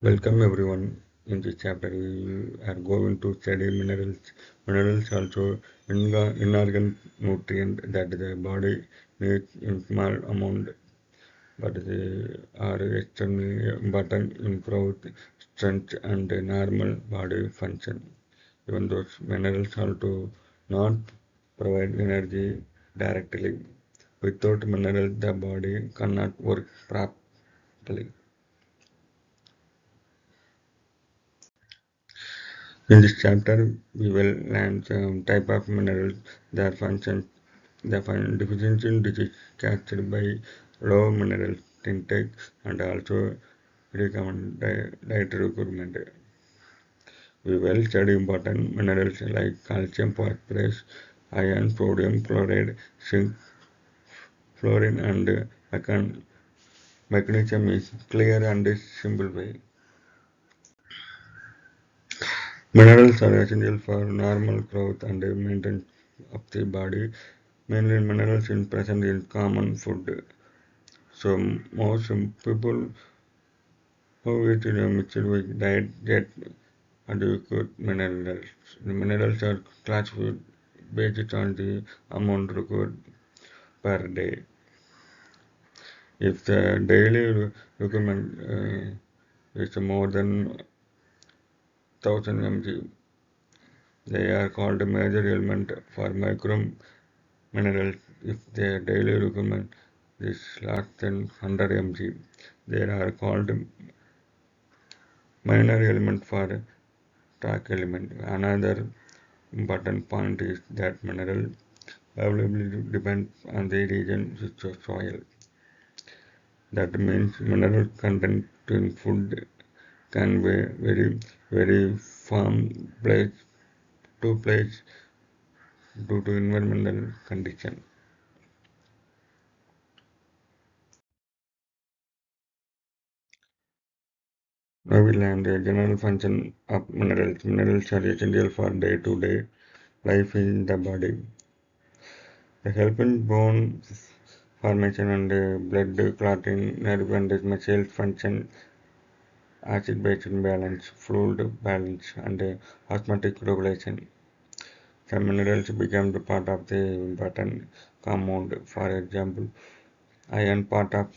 Welcome everyone. In this chapter, we are going to study minerals. Minerals also inorganic nutrient that the body needs in small amount, but they are extremely important in improve strength and normal body function. Even those minerals also not provide energy directly. Without minerals, the body cannot work properly. In this chapter, we will learn some type of minerals, their function, the deficiency disease caused by low mineral intake, and also recommend diet requirement. We will study important minerals like calcium, phosphorus, iron, sodium, chloride, zinc, fluorine, and magnesium is clear and simple way. Minerals are essential for normal growth and maintenance of the body. Mainly minerals in present in common food. So most people who eat in a mixed with diet get adequate minerals. The minerals are classified based on the amount required per day. If the daily requirement is more than 1000 mg, they are called a major element for micro minerals. If their daily requirement is less than 100 mg, they are called minor element for track element. Another important point is that mineral availability depends on the region of soil. That means mineral content in food can vary from place to place due to environmental condition. Now we learn the general function of minerals. Minerals are essential for day-to-day life in the body. They help in bone formation and blood clotting, nerve and muscle function, acid-base balance, fluid balance, and osmotic regulation. Some minerals become the part of the important compound. For example, iron part of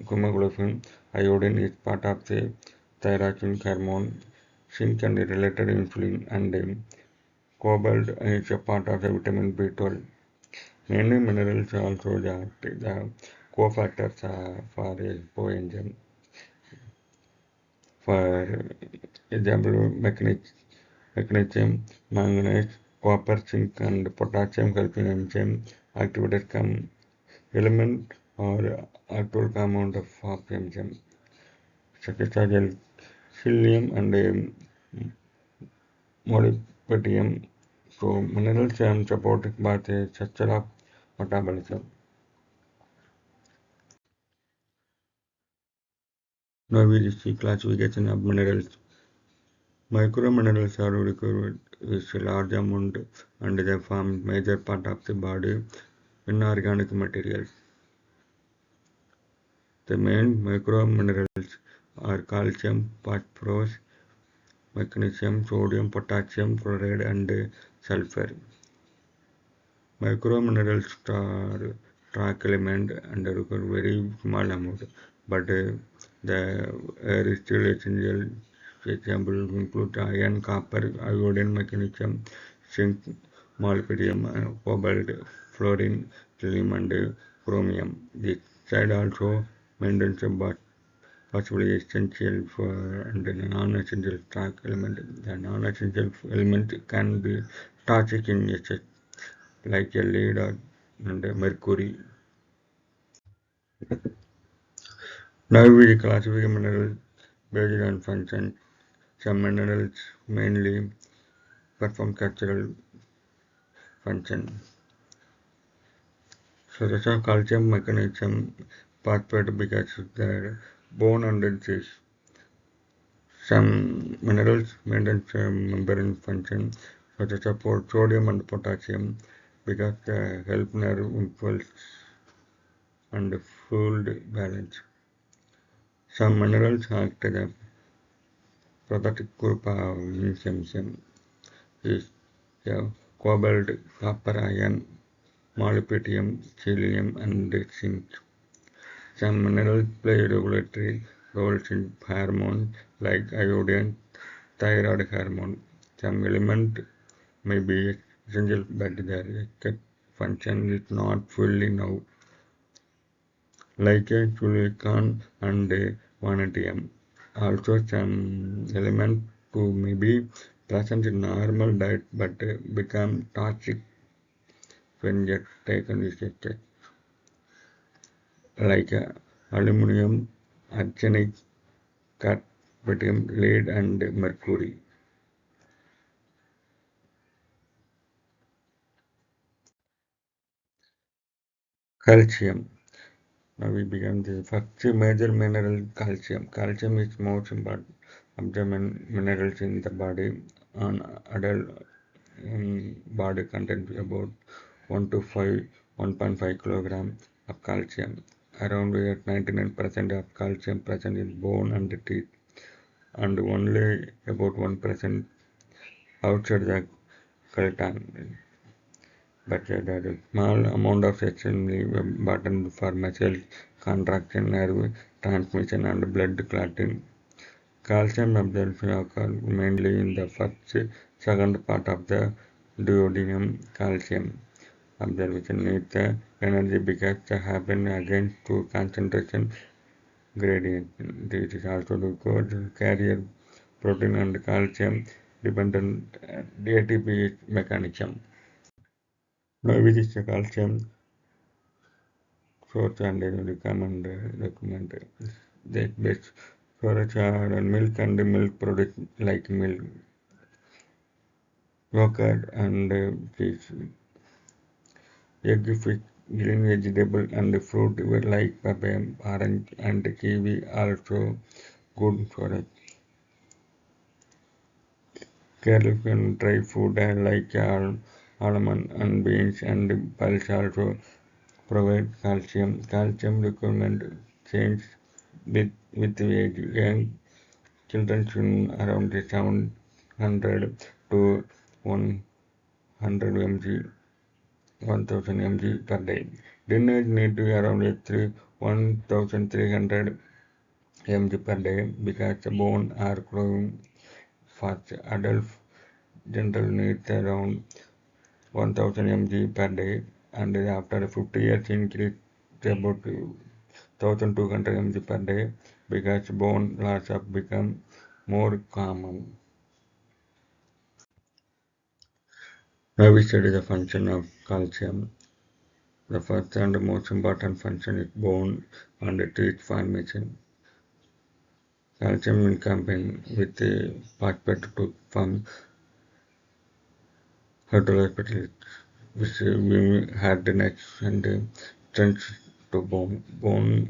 hemoglobin, iodine is part of the thyroid hormone, zinc and related insulin, and cobalt is a part of the vitamin B12. Many minerals also the cofactors for a coenzyme. For example, magnesium, manganese, copper, zinc, and potassium helping enzyme activators come element or actual compound of enzyme such as psyllium and molybdenum. So minerals are supported by the structure of metabolism. Now we see classification of minerals. Microminerals are recovered with a large amount and they form major part of the body inorganic materials. The main microminerals are calcium, phosphorus, magnesium, sodium, potassium, chloride, and sulfur. Microminerals are track element and require very small amount, but the air is still essential. Example include iron, copper, iodine, magnesium, zinc, molybdenum, cobalt, fluorine, helium, and chromium. This side also maintains a possibly essential for and non-essential track element. The non-essential element can be toxic in nature, like a lead or and mercury. Now we classify minerals based on function. Some minerals mainly perform cultural function. So that's why calcium, magnesium, phosphate because of their bone and disease. Some minerals maintain some membrane function such as support sodium and potassium because they help nerve impulse and fluid balance. Some minerals act as Protective group of magnesium is cobalt, copper, iron, molybdenum, selenium, and zinc. Some minerals play regulatory roles in hormones like iodine, thyroid hormone. Some elements may be essential, but their exact function is not fully known, like silicon and vanadium. Also, some elements too may be present in normal diet but become toxic when get taken with excess, like aluminum, arsenic, cadmium, lead, and mercury. Calcium. Now we begin the first major mineral, calcium. Calcium is most important of the minerals in the body. An adult body contains about 1 to 5, 1.5 kilogram of calcium. Around 99% of calcium present in bone and teeth, and only about 1% outside the skeleton. But a small amount of extremely important for muscle contraction, nerve transmission, and blood clotting. Calcium absorption occurs mainly in the first, second part of the duodenum. Calcium absorption needs the energy because they happen against two concentration gradient. This is also the carrier protein and calcium dependent ATP mechanism. Now, which is the calcium source and recommend recommend that best storage and milk and milk products like milk, yogurt and cheese, egg, fish, green vegetable and fruit were like papaya, orange and kiwi also good storage. Caribbean dry food like almond and beans and pulse also provide calcium. Calcium requirement change with age. Young children should around 700 to 100 mg, 1000 mg per day. Teenagers need to be around 1300 mg per day because the bones are growing fast. Adults generally need around 1000 mg per day, and after 50 years increase to about 1200 mg per day because bone loss have become more common. Now we study the function of calcium. The first and most important function is bone and teeth formation. Calcium will combine with the phosphate to form hydrolysis, which will hardness and strength to bone. Bones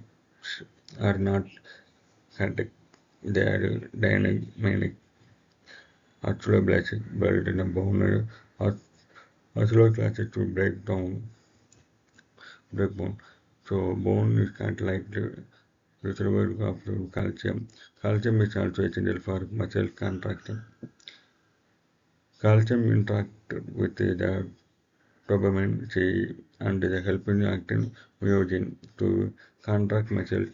are not static; they are dynamic. Osteoblasts build in a bone. Osteoclasts to break bone. So bone is kind of like the reservoir of the calcium. Calcium is also essential for muscle contraction. Calcium interacts with the dopamine C and the helping actin myogene to contract muscles.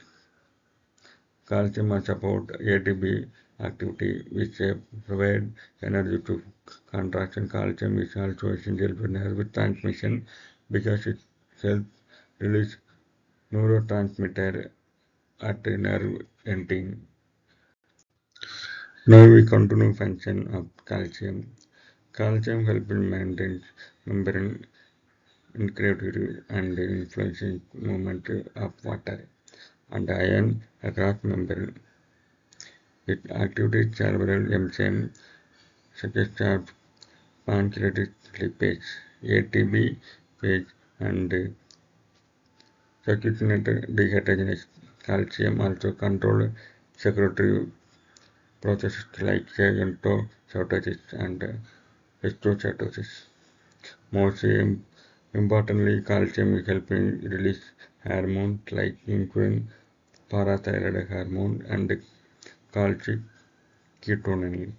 Calcium must support ATP activity, which provide energy to contraction. Calcium is also essential for nerve transmission because it helps release neurotransmitter at the nerve ending. Now we continue function of calcium. Calcium helps maintain membrane integrity and influencing movement of water and iron across membrane. It activates several enzymes such as pancreatic lipase, ATP phase, and circulated dehydrogenase. Calcium also controls secretory processes like endocytosis and histiocytosis. Most importantly, calcium is helping release hormones like insulin, parathyroid hormone, and calcium ketone.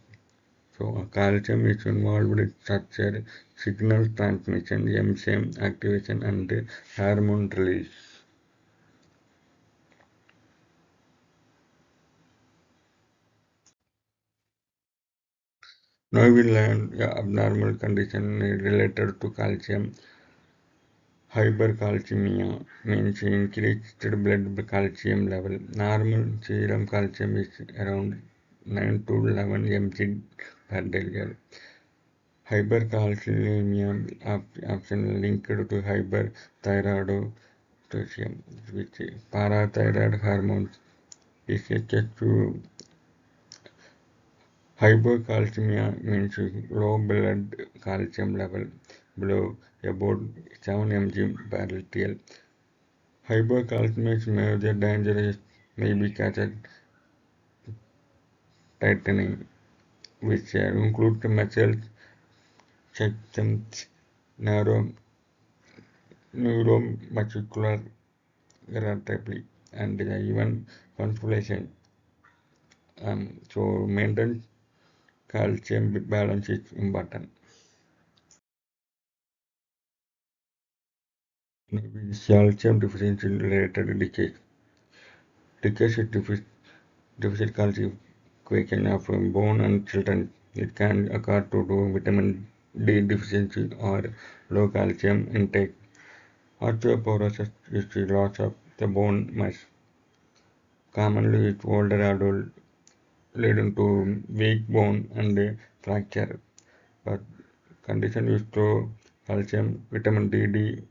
So calcium is involved in structure, signal transmission, enzyme activation, and hormone release. Now we learn abnormal condition related to calcium. Hypercalcemia means increased blood calcium level. Normal serum calcium is around 9 to 11 mg per day. Hypercalcemia often linked to hyperthyroidism, which parathyroid hormones is equal to hypocalcemia means low blood calcium level below about 7 mg per liter. Hypocalcemia's major danger may be caused tightening, which include muscle symptoms, neuro, neuromuscular irritability, and even constipation. So maintain calcium balance is important. Calcium deficiency related disease. Disease is deficit calcium quicken of bone and children. It can occur due to vitamin D deficiency or low calcium intake. Osteoporosis is the loss of the bone mass, commonly with older adults, leading to weak bone and fracture. But condition is low calcium, vitamin D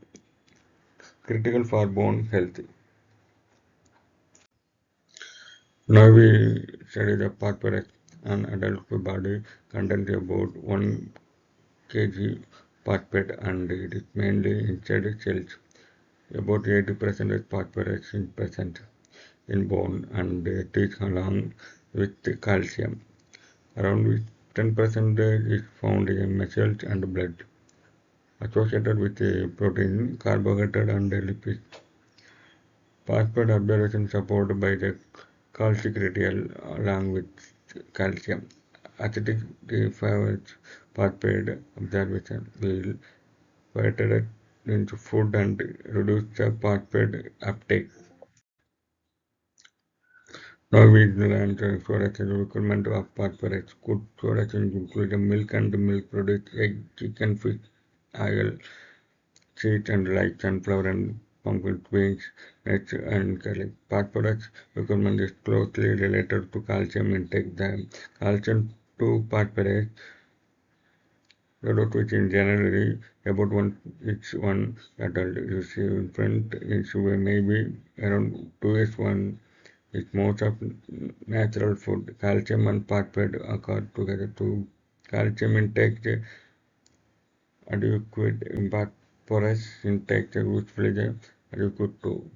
critical for bone health. Now we study the phosphorus and adult body contains about 1 kg phosphate and it is mainly inside cells. About 80% of phosphorus is present in bone and it is along with calcium. Around 10% is found in muscles and blood, associated with protein, carbohydrate and lipids. Phosphate absorption supported by the calcic radial along with calcium. Acidic defies phosphate absorption will filter into food and reduce the phosphate uptake. Now we learn the storage and requirement of phosphorus. Good storage include milk and milk products, egg, chicken, fish, oil, seeds and like sunflower and pumpkin beans, nuts and garlic. Phosphorus requirement is closely related to calcium intake. The calcium to phosphorus product which in generally about each one adult receive infant is maybe around 2 is 1 is most of natural food. Calcium and phosphate occur together to calcium intake adequate impact phosphorus intake usefully adequate to.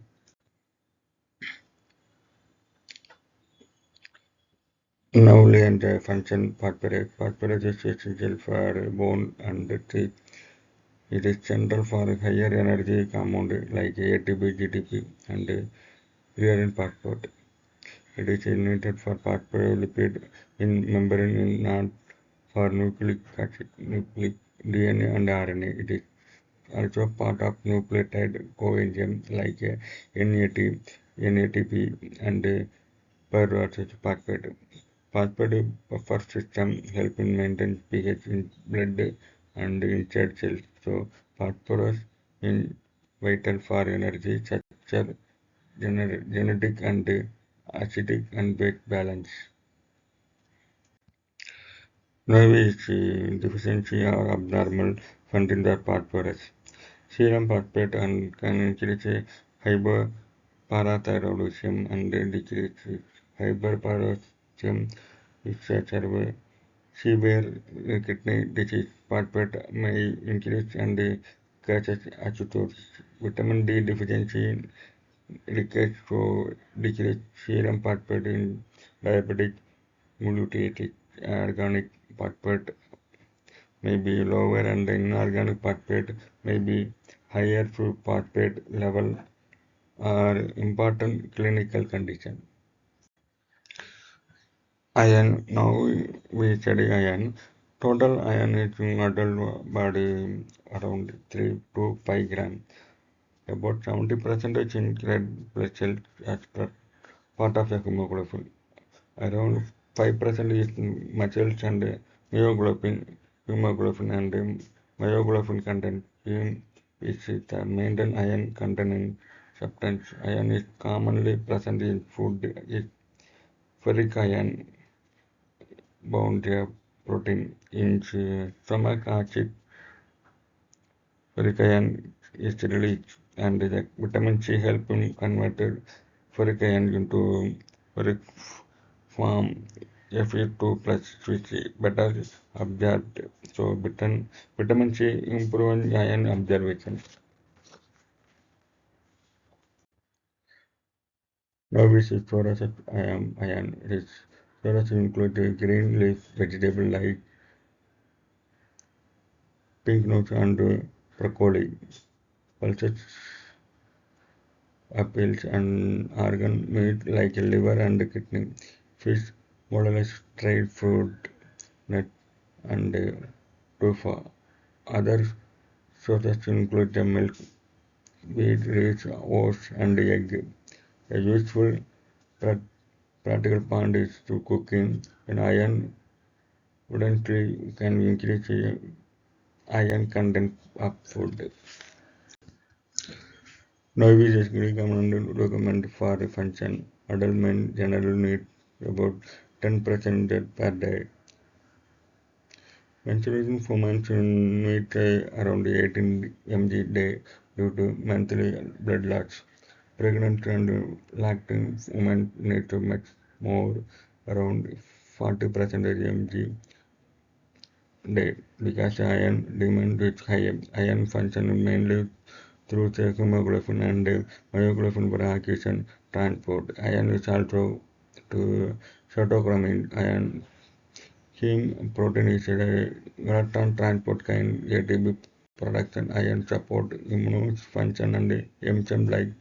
Now learn the function phosphorus. Phosphorus is essential for bone and teeth. It is central for higher energy compound like ATP, GTP and urea phosphate. It is needed for phospholipid in membrane in not for nucleic acid, nucleic DNA and RNA. It is also part of nucleotide coenzyme like NAT, NATP and pyruvates phosphate. Phosphate buffer system help in maintain pH in blood and inside cells. So phosphorus is vital for energy, structure, genetic and acidic and weight balance. Now we see deficiency or abnormal content of phosphorus. Serum phosphate and can increase hyperparathyroidism and decrease hyperparathyroidism is a severe kidney disease. Phosphate may increase and causes acidosis. Vitamin D deficiency indicates to decrease serum phosphate in diabetic mellitus. Organic phosphate may be lower and inorganic phosphate may be higher for phosphate level are important clinical condition. Iron. Now we study iron. Total iron is in adult body around 3 to 5 gram. About 70% in red blood cells as per part of a hemoglobin. Around 5% is in muscles and hemoglobin and myoglobin content. Heme is the main iron containing substance. Iron is commonly present in food. Is ferric iron bound protein in stomach acid. Ferric iron is released and the vitamin C help in converted ferric iron into ferric form Fe2 plus which better absorbed. So vitamin C improve iron absorption. Now we see sources of iron rich. Sources include green leaf vegetable like pink nut and broccoli, pulses, apples and organ meat like liver and kidney, fish, mollusks, dried fruit, nut and tofu. Other sources include the milk, wheat, rice, oats and egg. A useful practical point is to cooking an iron potentially can increase iron content of food. Now we just recommend for a function. Adult men generally need about 10% per day. Menstruation women should need around 18 mg day due to monthly blood loss. Pregnant and lacting women need to much more, around 40% mg day, because iron demand is high. Iron function mainly through the hemoglobin and myoglobin for acquisition transport. Iron is also to cytochrome. Iron heme protein is a electron transport kind ATP production. Iron support immune function and enzyme like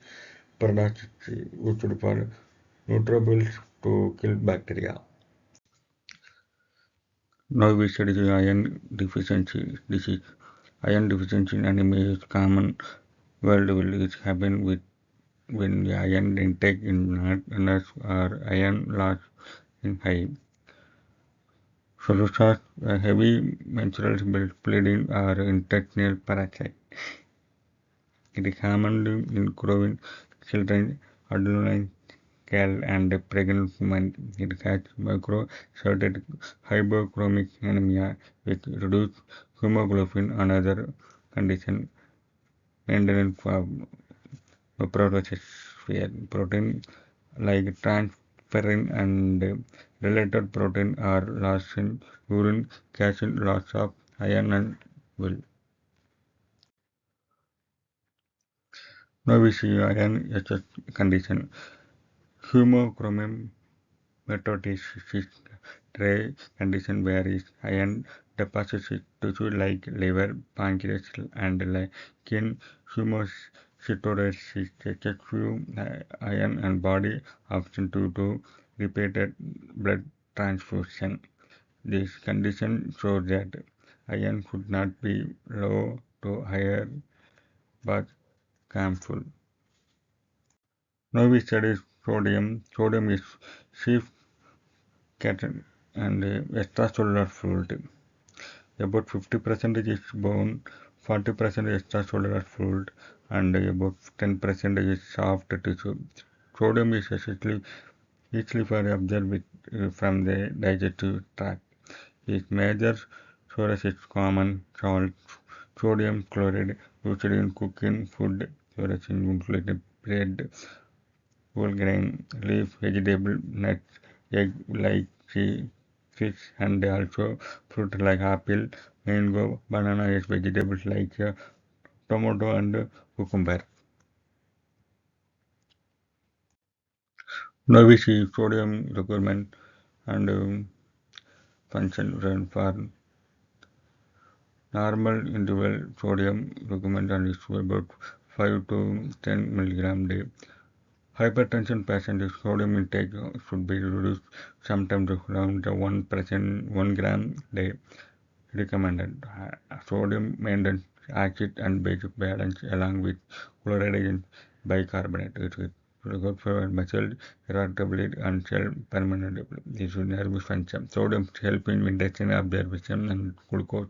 products used for neutrophils to kill bacteria. Now we study the iron deficiency disease. Iron deficiency anemia is common worldwide. It happens with when the iron intake in not or iron loss in high. Solutions heavy menstrual bleeding or intestinal parasite. It is commonly in growing children, adolescents, girls, and pregnant women. It has micro-shorted hypochromic anemia with reduced hemoglobin. Another condition maintenance for approaches where protein like transferrin and related protein are lost in urine, causing loss of iron and will. Now we see iron SS condition. Hemochromium mitosis is rare condition where is iron deposits in tissue like liver, pancreas, and like skin. Hemocytosis excessive iron and body often due to repeated blood transfusion. This condition shows that iron should not be low to higher but harmful. Now we study sodium. Sodium is chief cation and extracellular fluid. About 50% is bone, 40% extracellular fluid, and about 10% is soft tissue. Sodium is easily for absorbed from the digestive tract. Its major source is common salt, sodium chloride, used in cooking food. Sources include bread, whole grain, leaf, vegetable, nuts, egg like fish, and also fruit like apple, mango, banana is vegetables like tomato and cucumber. Now we see sodium requirement and function for normal individual sodium requirement and is about 5 to 10 milligram day. Hypertension patients sodium intake should be reduced sometimes around 1%, 1 gram day recommended. Sodium maintains acid and basic balance along with chloride and bicarbonate. It is good for muscle irritability and cell permanently. This is nervous function. Sodium helps in intestinal absorption and glucose,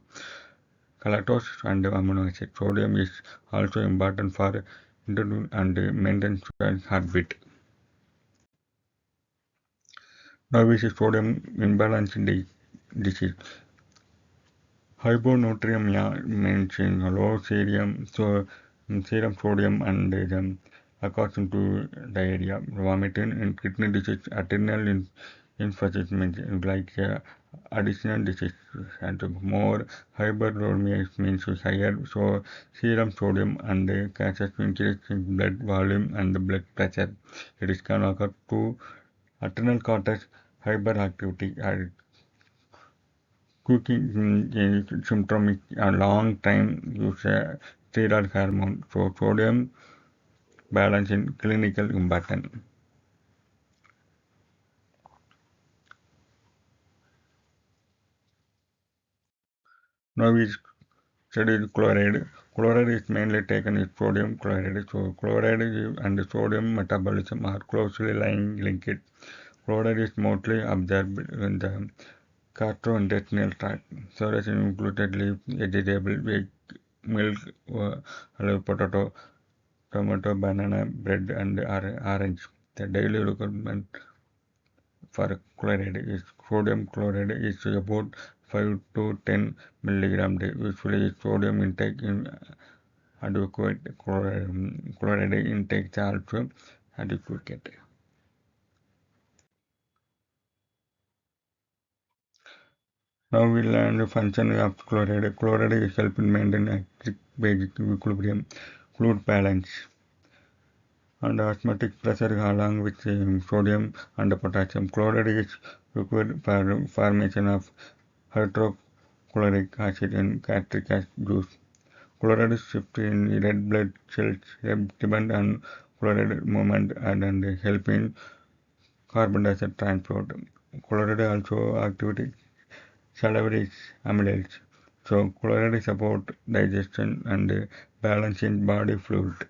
galactose and amino acid. Sodium is also important for intestine and maintenance heartbeat. Now is sodium imbalance in the disease. Hyponatremia means low serum sodium and according to diarrhea, vomiting, and kidney disease, adrenal insufficiency like additional disease, and more hypernatremia means higher serum sodium and causes increase in blood volume and blood pressure. It is can occur to adrenal cortex hyperactivity cooking symptom a long time use steroid hormone. So sodium balance in clinical important. Now we studied chloride. Chloride is mainly taken as sodium chloride. So chloride and sodium metabolism are closely linked. Chloride is mostly absorbed in the gastrointestinal tract. Sources included leaf, vegetable, egg, milk, potato, tomato, banana, bread, and orange. The daily requirement for chloride is sodium chloride is about 5 to 10 milligram day. Usually, sodium intake in adequate chloride intake is also adequate. Now we learn the function of chloride. Chloride is helping maintain basic equilibrium, fluid balance, and osmotic pressure along with sodium and potassium. Chloride is required for formation of hydrochloric acid in gastric juice. Chloride shift in red blood cells depend on chloride movement and help in carbon dioxide transport. Chloride also activates salivary amylase. So chloride support digestion and balance in body fluid.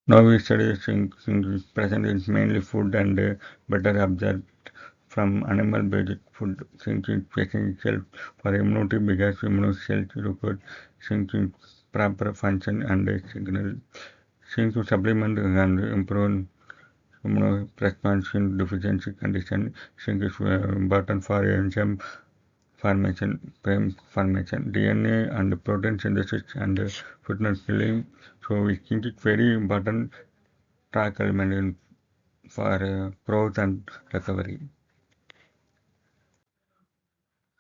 Now we study zinc is present in mainly food and better absorbed from animal-based food. Zinc is essential for immunity because immune cells require zinc in proper function and signal. Zinc supplement and improve immune response in deficiency condition. Zinc is important for enzyme formation, frame formation, DNA and protein synthesis and fitness building. So we think it's very important track element for growth and recovery.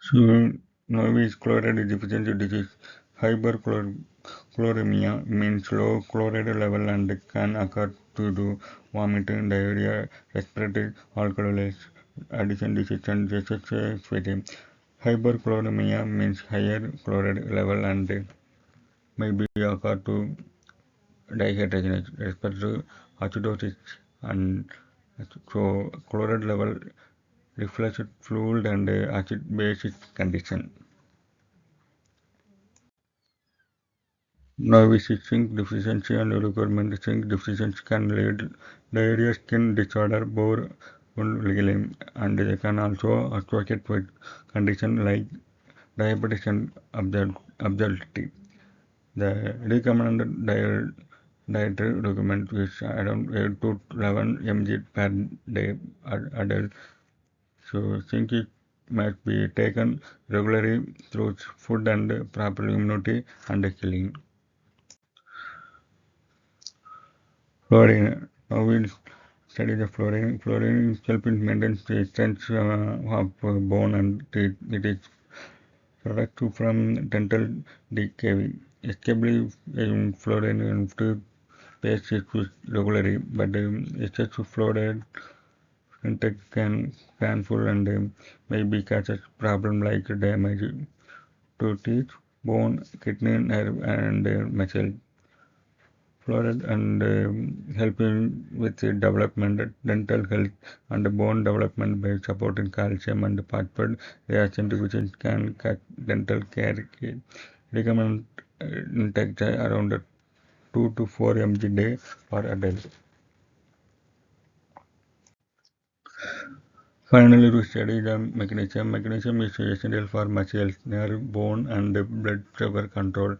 So novice chloride deficiency disease. Hyperchloremia means low chloride level and can occur due to vomiting, diarrhea, respiratory alkalosis, addition disease and fatigue. Hyperchloremia means higher chloride level and may be occur to dehydration, respiratory acidosis, and so chloride level reflects fluid and acid basic condition. Now we see zinc deficiency and requirement. Zinc deficiency can lead diarrhea, skin disorder, bore ligament, and they can also associate with condition like diabetes and obesity. The recommended dietary requirement is around 8 to 11 mg per day adult. So zinc must be taken regularly through food and proper immunity and healing. Fluorine. Now we study the fluorine. Fluorine helps in maintenance the strength of bone and teeth. It is productive from dental decay. Escapably, fluorine and toothpaste is used regularly, but excessive fluoride intake can painful and maybe causes problem like damage to teach bone, kidney, nerve, and muscle. Fluoride and helping with the development, dental health, and bone development by supporting calcium and phosphate reaction which can cut dental care. Recommend intake around 2 to 4 mg day for adults. Finally, to study the mechanism. Mechanism is essential for muscles, nerve, bone, and blood sugar control.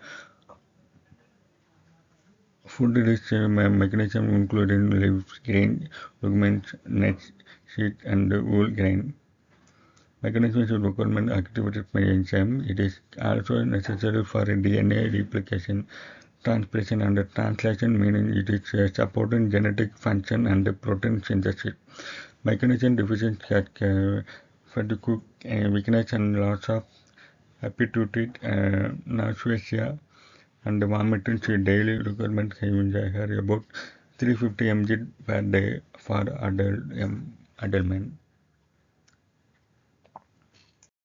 Food rich mechanism including leaves, grain, ligaments, nuts, seeds, and whole grain. Mechanism is requirement activated by enzyme. It is also necessary for DNA replication, transcription, and translation, meaning it is supporting genetic function and protein synthesis. Mechanism deficiency fatigue, weakness, and loss of appetite, nausea, and vomiting daily requirement are about 350 mg per day for adult men.